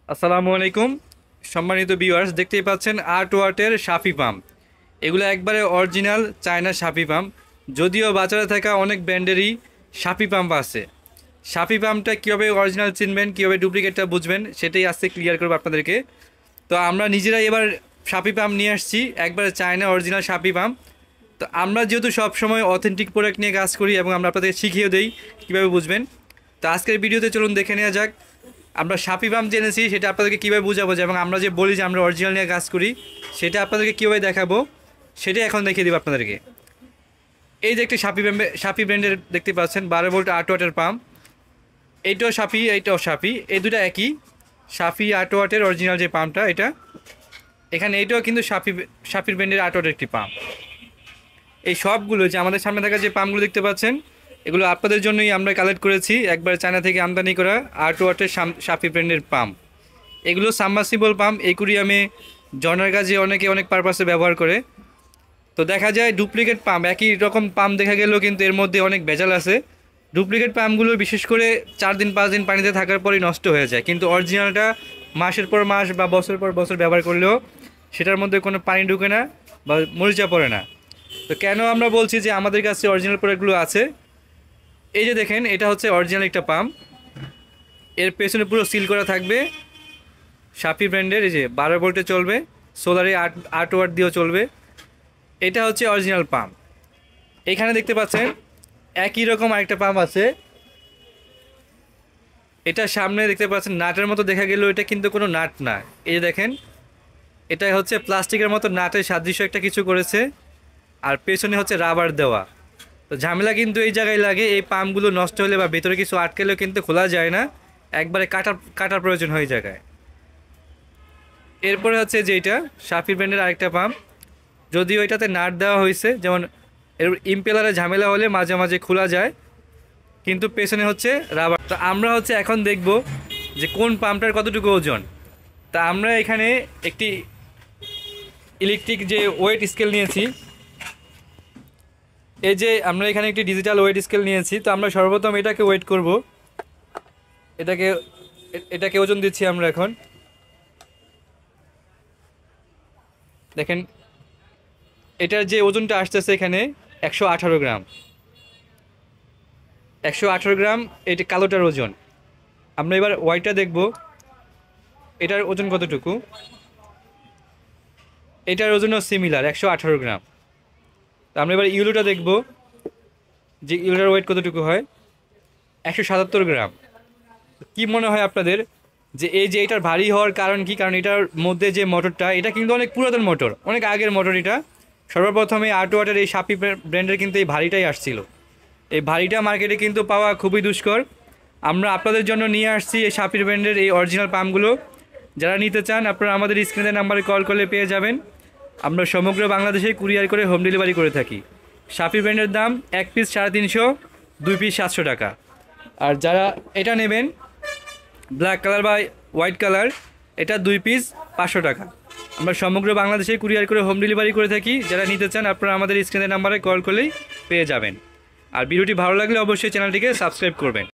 আসসালামু আলাইকুম সম্মানিত ভিউয়ার্স, দেখতেই পাচ্ছেন আর্ট ওয়াটের শাফি পাম্প। এগুলো একবারে অরিজিনাল চায়না শাফি পাম্প। যদিও বাজারে থাকা অনেক ব্র্যান্ডেরই শাফি পাম্প আছে। শাফি পাম্পটা কীভাবে অরিজিনাল চিনবেন, কীভাবে ডুপ্লিকেটটা বুঝবেন, সেটাই আজকে ক্লিয়ার করবো আপনাদেরকে। তো আমরা নিজেরাই এবার শাফি পাম্প নিয়ে আসছি, একবারে চায়না অরিজিনাল শাফি পাম্প। তো আমরা যেহেতু সবসময় অথেন্টিক প্রোডাক্ট নিয়ে কাজ করি এবং আমরা আপনাদের শিখিয়ে দিই কীভাবে বুঝবেন। তো আজকের ভিডিওতে চলুন দেখে নেওয়া যাক আমরা শাফি পাম্প জেনেছি সেটা আপনাদেরকে কীভাবে বোঝাবো, এবং আমরা যে বলি যে আমরা অরিজিনাল নিয়ে কাজ করি সেটা আপনাদেরকে কীভাবে দেখাবো সেটাই এখন দেখিয়ে দেবো আপনাদেরকে। এই যে একটি শাফি ব্র্যান্ডের দেখতে পাচ্ছেন 12 ভোল্ট 8 ওয়াটের পাম্প। এইটাও শাফি, এইটাও শাফি, এই দুটো একই। শাফি 8 ওয়াটের অরিজিনাল যে পাম্পটা এটা, এখানে এইটাও কিন্তু শাফির ব্র্যান্ডের 8 ওয়াটের একটি পাম্প। এই সবগুলো যে আমাদের সামনে থাকা যে পাম্পগুলো দেখতে পাচ্ছেন এগুলো আপনাদের জন্যই আমরা কালেক্ট করেছি, একবার চায়না থেকে আমদানি করা 8 ওয়াটের শাফি ব্র্যান্ডের পাম্প। এগুলো সাবমার্সিবল পাম্প, একুরিয়ামে জনের কাজে অনেকে অনেক পারপাসে ব্যবহার করে। তো দেখা যায় ডুপ্লিকেট পাম্প, একই রকম পাম্প দেখা গেলেও কিন্তু এর মধ্যে অনেক ভেজাল আছে। ডুপ্লিকেট পাম্পগুলো বিশেষ করে 4 দিন 5 দিন পানিতে থাকার পরই নষ্ট হয়ে যায়, কিন্তু অরিজিনালটা মাসের পর মাস বা বছর পর বছর ব্যবহার করলেও সেটার মধ্যে কোনো পানি ঢুকে না বা মরিচা পড়ে না। তো কেন আমরা বলছি যে আমাদের কাছে অরিজিনাল প্রোডাক্টগুলো আছে, এই যে দেখেন এটা হচ্ছে অরিজিনাল একটা পাম্প। এর পেছনে পুরো সিল করা থাকবে শাফি ব্র্যান্ডের, এই যে 12 ভোল্টে চলবে, সোলারে 8 ওয়াট দিয়েও চলবে। এটা হচ্ছে অরিজিনাল পাম্প। এখানে দেখতে পাচ্ছেন একই রকম আরেকটা পাম্প আছে, এটা সামনে দেখতে পাচ্ছেন নাটের মতো দেখা গেলেও এটা কিন্তু কোনো নাট না। এই যে দেখেন এটা হচ্ছে প্লাস্টিকের মতো নাটের সাদৃশ্য একটা কিছু করেছে, আর পেছনে হচ্ছে রাবার দেওয়া। তো ঝামেলা কিন্তু এই জায়গায় লাগে, এই পাম্পগুলো নষ্ট হলে বা ভেতরে কিছু আটকেলেও কিন্তু খোলা যায় না, একবারে কাটার প্রয়োজন হয় জায়গায়। এরপরে হচ্ছে যে এটা শাফি ব্র্যান্ডের আরেকটা পাম্প, যদিও এটাতে নাট দেওয়া হয়েছে, যেমন এর ইম্পেলারে ঝামেলা হলে মাঝে মাঝে খোলা যায়, কিন্তু পেছনে হচ্ছে রাবার। তো আমরা হচ্ছে এখন দেখব যে কোন পাম্পটার কতটুকু ওজন। তা আমরা এখানে একটি ইলেকট্রিক যে ওয়েট স্কেল নিয়েছি, এই যে আমরা এখানে একটি ডিজিটাল ওয়েট স্কেল নিয়েছি। তো আমরা সর্বপ্রথম এটাকে ওয়েট করব, এটাকে ওজন দিচ্ছি আমরা এখন। দেখেন এটার যে ওজনটা আসতেছে এখানে 118 গ্রাম, 118 গ্রাম এটা কালোটার ওজন। আমরা এবার হোয়াইটটা দেখব এটার ওজন কতটুকু। এটার ওজনও সিমিলার 118 গ্রাম। তো আমরা এবার ইউলোটা দেখব যে ইউলোটার ওয়েট কতটুকু হয়, 177 গ্রাম। কি মনে হয় আপনাদের যে এই যে এটার ভারী হওয়ার কারণ কি? কারণ এটার মধ্যে যে মোটরটা, এটা কিন্তু অনেক পুরাতন মোটর, অনেক আগের মোটর। এটা সর্বপ্রথমে 8 ওয়াটের এই শাফি ব্র্যান্ডের কিন্তু এই ভারীটাই আসছিল। এই ভারীটা মার্কেটে কিন্তু পাওয়া খুবই দুষ্কর। আমরা আপনাদের জন্য নিয়ে আসছি এই শাফি ব্র্যান্ডের এই অরিজিনাল পাম্পগুলো। যারা নিতে চান আপনারা আমাদের স্ক্রিনের নাম্বারে কল করলে পেয়ে যাবেন। আমরা সমগ্র বাংলাদেশে কুরিয়ার করে হোম ডেলিভারি করে থাকি। শাফি ব্র্যান্ডের দাম 1 পিস 350, 2 পিস 700 টাকা। আর যারা এটা নেবেন ব্ল্যাক কালার বা হোয়াইট কালার, এটা 2 পিস 500 টাকা। আমরা সমগ্র বাংলাদেশে কুরিয়ার করে হোম ডেলিভারি করে থাকি। যারা নিতে চান আপনারা আমাদের স্ক্রিনের নাম্বারে কল করলেই পেয়ে যাবেন। আর ভিডিওটি ভালো লাগলে অবশ্যই চ্যানেলটিকে সাবস্ক্রাইব করবেন।